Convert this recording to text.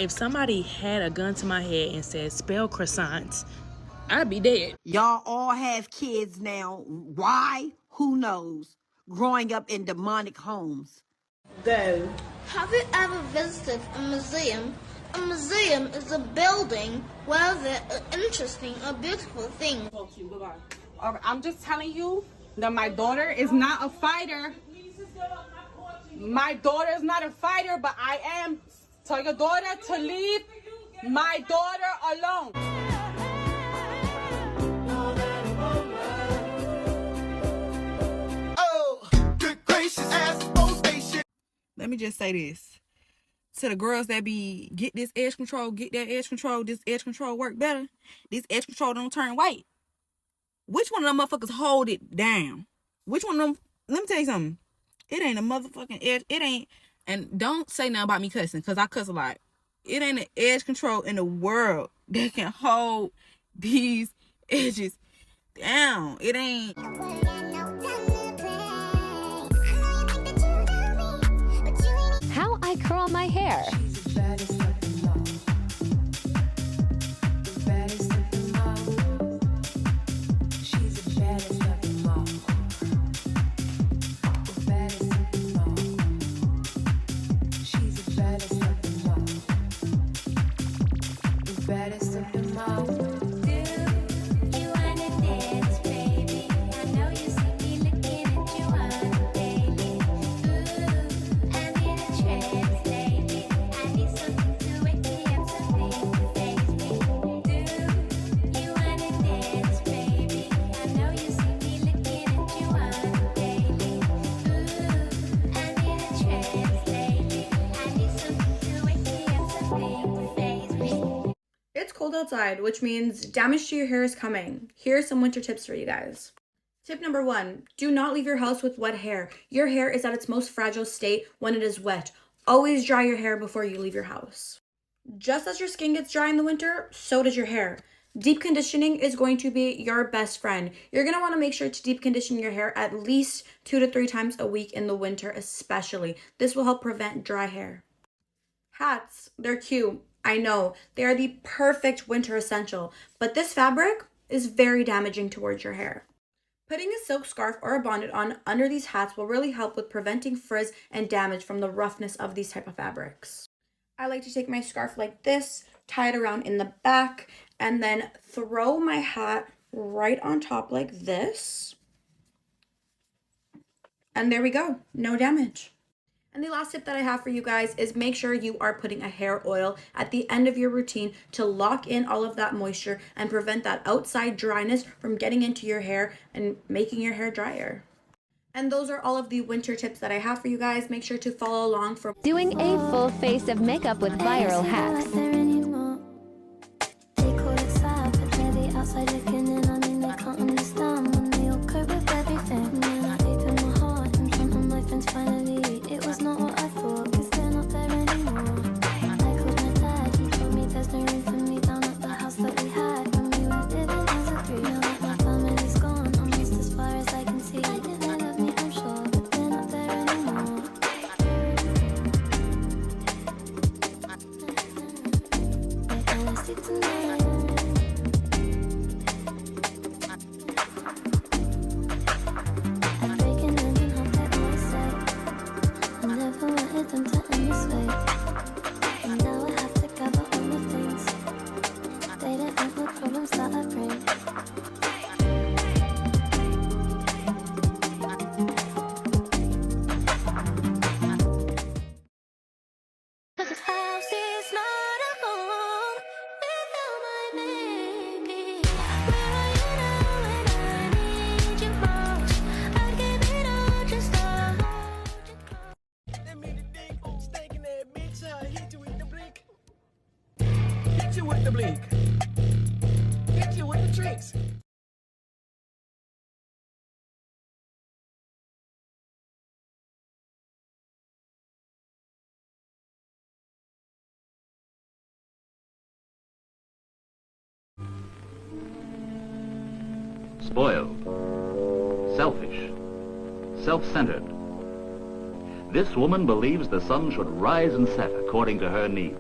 If somebody had a gun to my head and said, spell croissants, I'd be dead. Y'all all have kids now. Why? Who knows? Growing up in demonic homes. Go. Have you ever visited a museum? A museum is a building where there are interesting or beautiful things. I'm just telling you that my daughter is not a fighter. My daughter is not a fighter, but I am. Tell your daughter to leave my daughter alone. Oh, good gracious, ass station. Let me just say this. To the girls that be, get this edge control, get that edge control, this edge control work better. This edge control don't turn white. Which one of them motherfuckers hold it down? Which one of them, let me tell you something. It ain't a motherfucking edge, it ain't, and don't say nothing about me cussing, because I cuss a lot. It ain't an edge control in the world that can hold these edges down. It ain't. How I curl my hair. It's cold outside, which means damage to your hair is coming. Here are some winter tips for you guys. Tip number 1, do not leave your house with wet hair. Your hair is at its most fragile state when it is wet. Always dry your hair before you leave your house. Just as your skin gets dry in the winter, so does your hair. Deep conditioning is going to be your best friend. You're going to want to make sure to deep condition your hair at least 2 to 3 times a week in the winter especially. This will help prevent dry hair. Hats, they're cute. I know, they are the perfect winter essential, but this fabric is very damaging towards your hair. Putting a silk scarf or a bonnet on under these hats will really help with preventing frizz and damage from the roughness of these type of fabrics. I like to take my scarf like this, tie it around in the back, and then throw my hat right on top like this. And there we go, no damage. And the last tip that I have for you guys is make sure you are putting a hair oil at the end of your routine to lock in all of that moisture and prevent that outside dryness from getting into your hair and making your hair drier. And those are all of the winter tips that I have for you guys. Make sure to follow along for Doing a full face of makeup with viral hacks. Hit you with the blink. Hit you with the tricks. Spoiled, selfish, self-centered. This woman believes the sun should rise and set according to her needs.